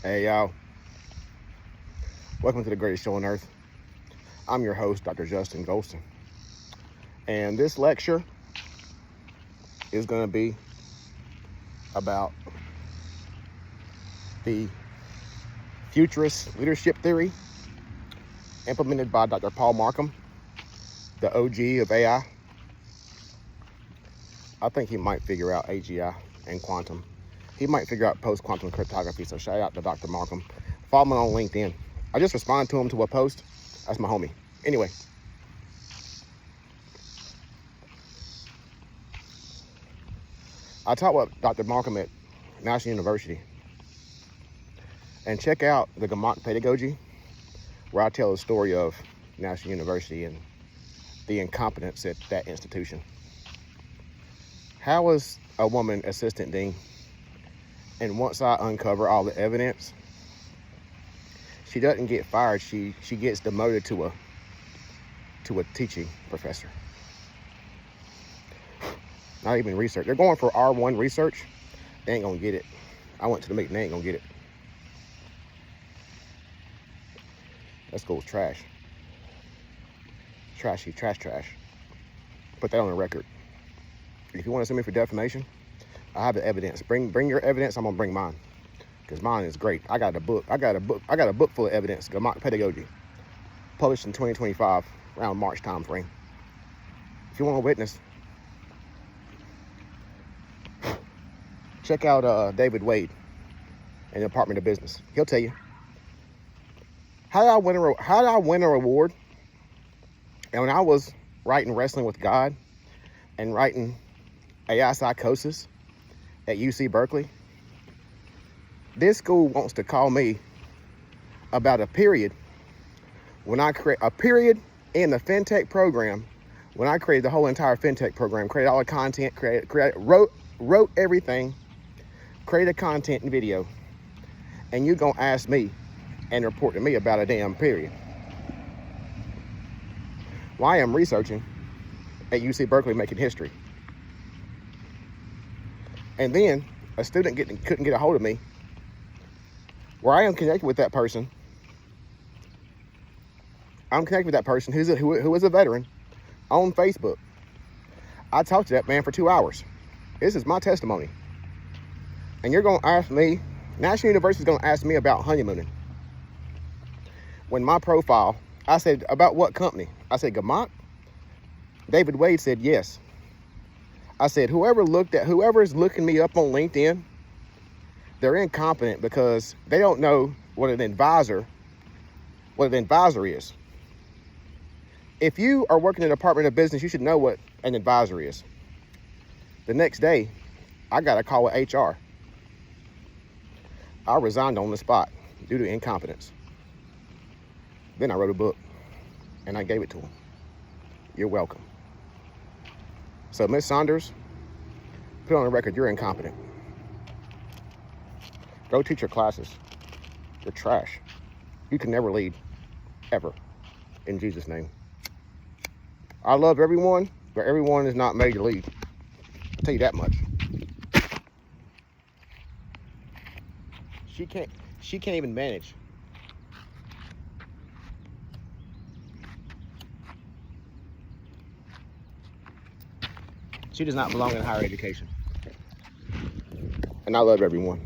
Hey y'all, welcome to the greatest show on earth. I'm your host, Dr. Justin Golston, and this lecture is going to be about the futurist leadership theory implemented by Dr. Paul Markham, the OG of AI. I think he might figure out AGI and quantum. He might figure out post-quantum cryptography, so shout out to Dr. Markham. Follow me on LinkedIn. I just responded to him to a post. That's my homie. Anyway. I taught with Dr. Markham at National University. And check out the Gamach pedagogy, where I tell the story of National University and the incompetence at that institution. How was a woman assistant dean? And once I uncover all the evidence, she doesn't get fired. She gets demoted to a teaching professor. Not even research. They're going for R1 research. They ain't gonna get it. I went to the meeting. They ain't gonna get it. That school's trash. Trashy, trash. Put that on the record. If you want to sue me for defamation, I have the evidence. Bring your evidence. I'm gonna bring mine, because mine is great. I got a book full of evidence. Gamach pedagogy, published in 2025, around March time frame. If you want a witness, check out David Wade in the Department of Business. He'll tell you how did I win a reward. And when I was writing Wrestling with God and writing AI Psychosis at UC Berkeley, this school wants to call me about a period when I create a period in the FinTech program, when I created the whole entire FinTech program, created all the content, wrote everything, created content and video, and you're gonna ask me and report to me about a damn period. Well, I am researching at UC Berkeley, making history. And then a student couldn't get a hold of me, where I am connected with that person. I'm connected with that person who is a veteran on Facebook. I talked to that man for 2 hours. This is my testimony. And you're going to ask me, National University is going to ask me about honeymooning. When my profile, I said, about what company? I said, Gamach? David Wade said, yes. I said, whoever is looking me up on LinkedIn, they're incompetent because they don't know what an advisor is. If you are working in the Department of Business, you should know what an advisor is. The next day, I got a call with HR. I resigned on the spot due to incompetence. Then I wrote a book and I gave it to him. You're welcome. So, Ms. Saunders, put on the record, you're incompetent. Go teach your classes. You're trash. You can never lead, ever, in Jesus' name. I love everyone, but everyone is not made to lead. I'll tell you that much. She can't even manage. She does not belong in higher education. And I love everyone.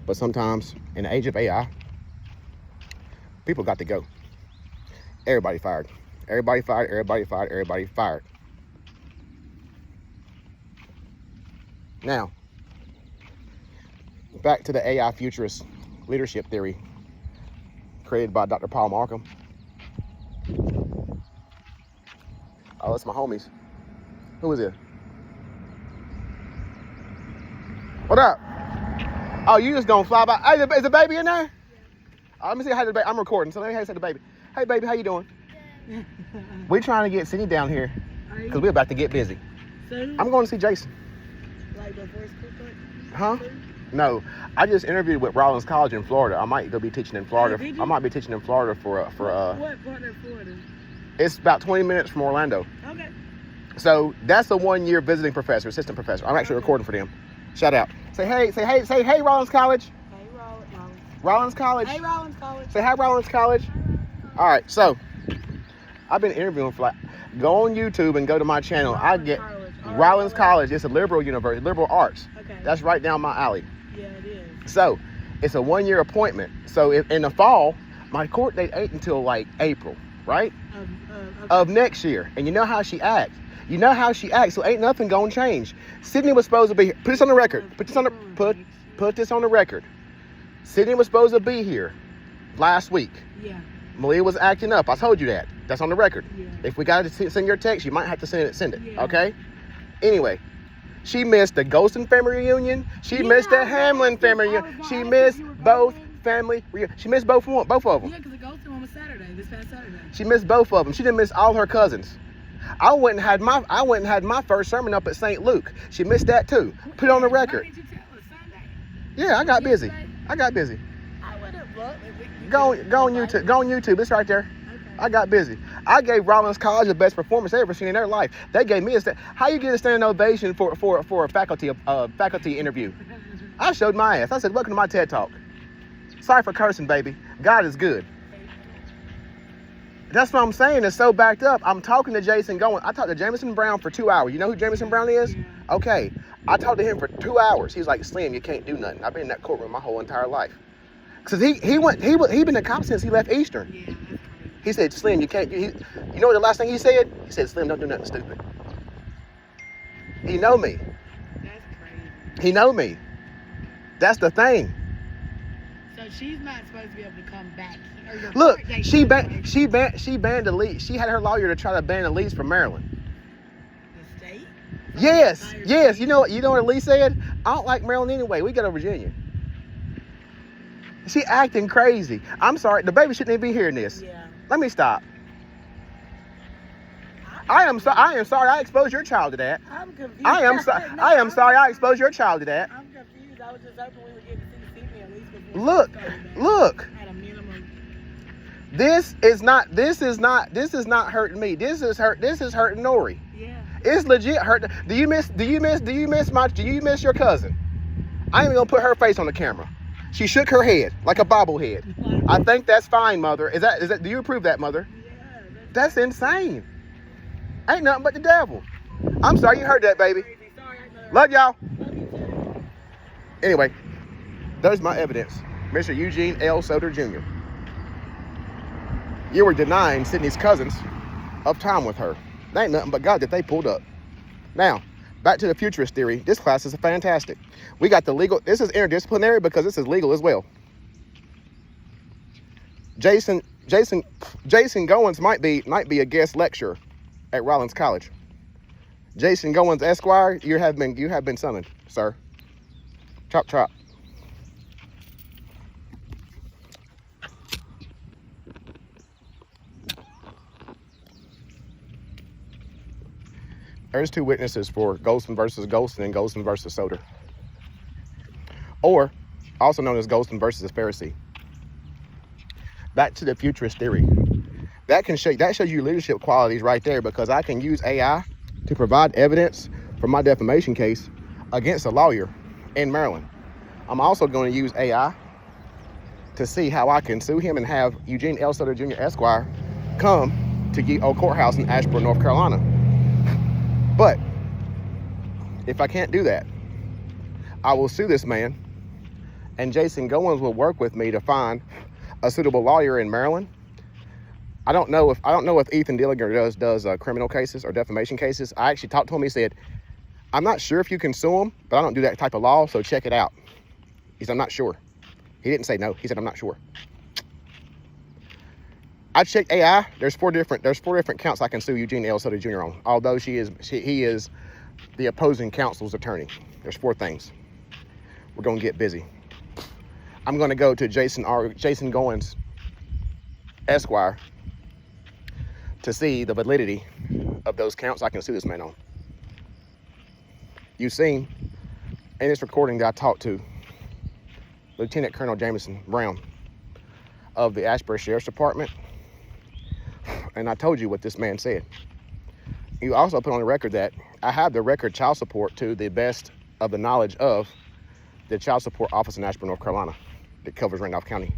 But sometimes, in the age of AI, people got to go. Everybody fired. Everybody fired. Now, back to the AI futurist leadership theory created by Dr. Paul Markham. Oh, it's my homies. Who is it? What up? Oh, you just gonna fly by? Hey, is the baby in there? Yeah. Let me see how the baby. I'm recording, so let me say the baby. Hey, baby, how you doing? Good. We're trying to get Cindy down here because we're about to get busy. Cindy? I'm going to see Jason. Like the first cookbook? Huh? No, I just interviewed with Rollins College in Florida. I might go be teaching in Florida. I might be teaching in Florida for What part of Florida? It's about 20 minutes from Orlando. Okay. So that's a 1-year visiting professor, assistant professor. I'm actually recording for them. Shout out. Say hey, Rollins College. Hey, Rollins. Rollins College. Hey, Rollins College. Say hi, Rollins College. All right, so I've been interviewing for go on YouTube and go to my channel. Rollins I get College. Rollins College. It's a liberal university, liberal arts. Okay. That's right down my alley. Yeah, it is. So it's a 1-year appointment. So if in the fall, my court date ain't until April, right? Okay. Of next year. And you know how she acts. You know how she acts, so ain't nothing gonna change. Sydney was supposed to be here. Put this on the record. Put this on the record. Sydney was supposed to be here last week. Yeah. Malia was acting up. I told you that. That's on the record. Yeah. If we got to send your text, you might have to send it. Yeah. Okay? Anyway, she missed the Golston family reunion. She missed the Hamlin family reunion. She missed both family reunions. She missed both of them. Yeah, because the Golston one was Saturday, this past Saturday. She missed both of them. She didn't miss all her cousins. I went and had my first sermon up at St. Luke. She missed that too. Put it on the record. Why didn't you tell us Sunday? Yeah, I got busy. I would have looked. Go on YouTube. Go on YouTube. It's right there. Okay. I got busy. I gave Rollins College the best performance they ever seen in their life. They gave me how you get a standing ovation for a faculty interview? I showed my ass. I said, "Welcome to my TED Talk." Sorry for cursing, baby. God is good. That's what I'm saying. It's so backed up. I'm talking to Jason going. I talked to Jameson Brown for 2 hours. You know who Jameson Brown is? Yeah. Okay. I talked to him for 2 hours. He's like, Slim, you can't do nothing. I've been in that courtroom my whole entire life. Cause he been a cop since he left Eastern. Yeah, that's crazy. He said, Slim, you can't do. You know what the last thing he said? He said, Slim, don't do nothing stupid. He know me. That's crazy. He know me. That's the thing. So she's not supposed to be able to come back. Look, she banned the lease. She had her lawyer to try to ban the lease from Maryland. The state? Yes. You know what the lease said? I don't like Maryland anyway. We go to Virginia. She acting crazy. I'm sorry. The baby shouldn't even be hearing this. Yeah. Let me stop. I am sorry I exposed your child to that. I'm confused. I am sorry I exposed your child to that. I'm confused. I was just hoping we would get to see me at least before. Look. At a minimum. This is not hurting me. This is hurting Nori. Yeah. It's legit hurt. Do you miss your cousin? I ain't even gonna put her face on the camera. She shook her head like a bobblehead. I think that's fine, mother. Is that do you approve that, mother? Yeah. That's insane. Ain't nothing but the devil. I'm sorry you heard that, baby. Sorry, Love y'all. Love you too. Anyway, there's my evidence. Mr. Eugene L. Soder Jr. You were denying Sydney's cousins of time with her. That ain't nothing but God that they pulled up. Now, back to the futurist theory. This class is fantastic. We got the legal. This is interdisciplinary because this is legal as well. Jason Goins might be a guest lecturer at Rollins College. Jason Goins Esquire, you have been summoned, sir. Chop chop. There's 2 witnesses for Golston versus Golston and Golston versus Soder. Or, also known as Golston versus a Pharisee. Back to the futurist theory. That shows you leadership qualities right there, because I can use AI to provide evidence for my defamation case against a lawyer in Maryland. I'm also going to use AI to see how I can sue him and have Eugene L. Soder Jr. Esquire come to Ye Old Courthouse in Ashburn, North Carolina. But if I can't do that, I will sue this man, and Jason Goins will work with me to find a suitable lawyer in Maryland. I don't know if Ethan Dillinger does criminal cases or defamation cases. I actually talked to him. He said, I'm not sure if you can sue him, but I don't do that type of law, so check it out. He said, I'm not sure. He didn't say no. He said, I'm not sure. I checked AI. There's four different counts I can sue Eugene L. Soder Jr. on, although he is the opposing counsel's attorney. There's 4 things. We're going to get busy. I'm going to go to Jason Goins Esquire to see the validity of those counts I can sue this man on. You've seen in this recording that I talked to Lieutenant Colonel Jameson Brown of the Ashburn Sheriff's Department, and I told you what this man said. You also put on the record that I have the record child support to the best of the knowledge of the child support office in Ashburn, North Carolina. that covers Randolph County.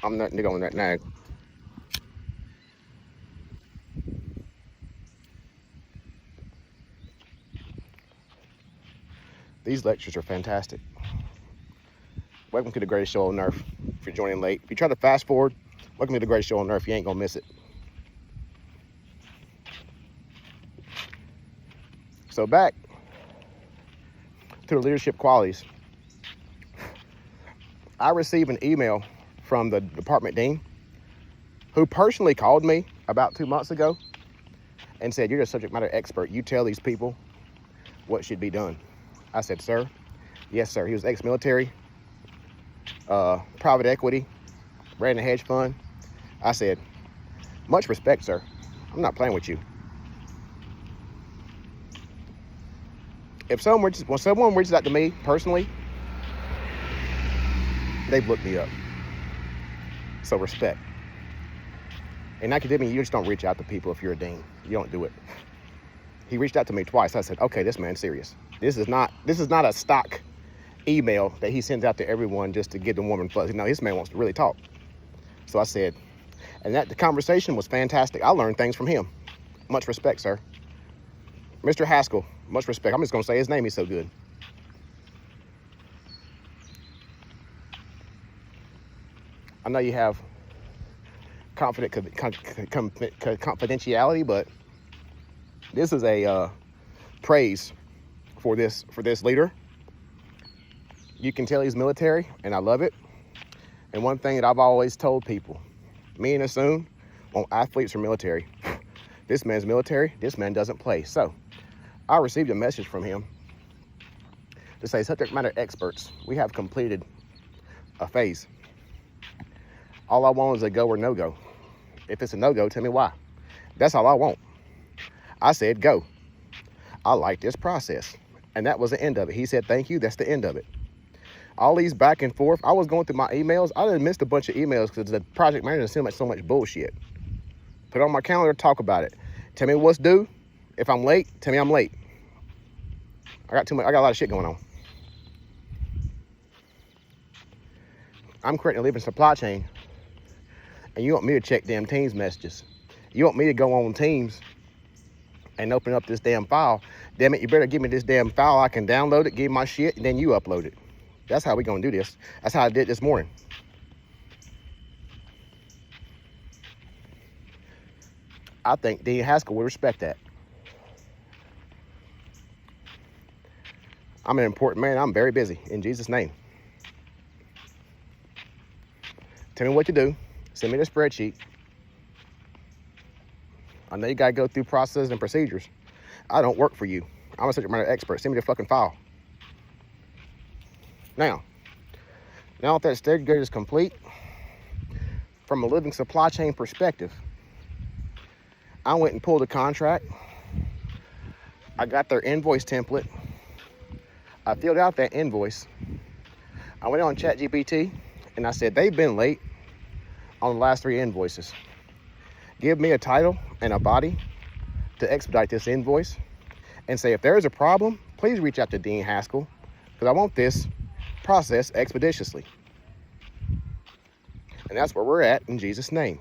I'm not nigga on that nag. These lectures are fantastic. Welcome to the greatest show on earth. If you're joining late, if you try to fast forward, welcome to the greatest show on earth. You ain't gonna miss it. So back to the leadership qualities. I received an email from the department dean who personally called me about 2 months ago and said, "You're a subject matter expert. You tell these people what should be done." I said, "Sir?" "Yes, sir." He was ex-military, private equity, ran a hedge fund. I said, "Much respect, sir. I'm not playing with you." When someone reaches out to me personally, they've looked me up. So respect. In academia, you just don't reach out to people if you're a dean. You don't do it. He reached out to me twice. I said, "Okay, this man's serious. This is not a stock email that he sends out to everyone just to get the warm and fuzzy. No, this man wants to really talk." So I said, and the conversation was fantastic. I learned things from him. Much respect, sir. Mr. Haskell, much respect. I'm just going to say his name. He's so good. I know you have confidentiality, but this is a praise for this leader. You can tell he's military, and I love it. And one thing that I've always told people, me and Asun want athletes from military. This man's military. This man doesn't play. So I received a message from him to say, "Subject matter experts, we have completed a phase. All I want is a go or no go. If it's a no go, tell me why. That's all I want." I said, "Go. I like this process." And that was the end of it. He said, "Thank you." That's the end of it. All these back and forth. I was going through my emails. I done missed a bunch of emails because the project manager sent so much bullshit. Put it on my calendar, talk about it. Tell me what's due. If I'm late, tell me I'm late. I got a lot of shit going on. I'm creating a living supply chain, and you want me to check damn Teams messages. You want me to go on Teams and open up this damn file. Damn it, you better give me this damn file. I can download it, give my shit, and then you upload it. That's how we gonna do this. That's how I did this morning. I think Dean Haskell would respect that. I'm an important man. I'm very busy. In Jesus' name. Tell me what to do. Send me the spreadsheet. I know you gotta go through processes and procedures. I don't work for you. I'm a subject matter expert. Send me the fucking file. Now that stage gate is complete, from a living supply chain perspective, I went and pulled a contract. I got their invoice template. I filled out that invoice. I went on ChatGPT and I said, "They've been late on the last 3 invoices. Give me a title and a body to expedite this invoice, and say, if there is a problem, please reach out to Dean Haskell, because I want this process expeditiously." And that's where we're at, in Jesus' name.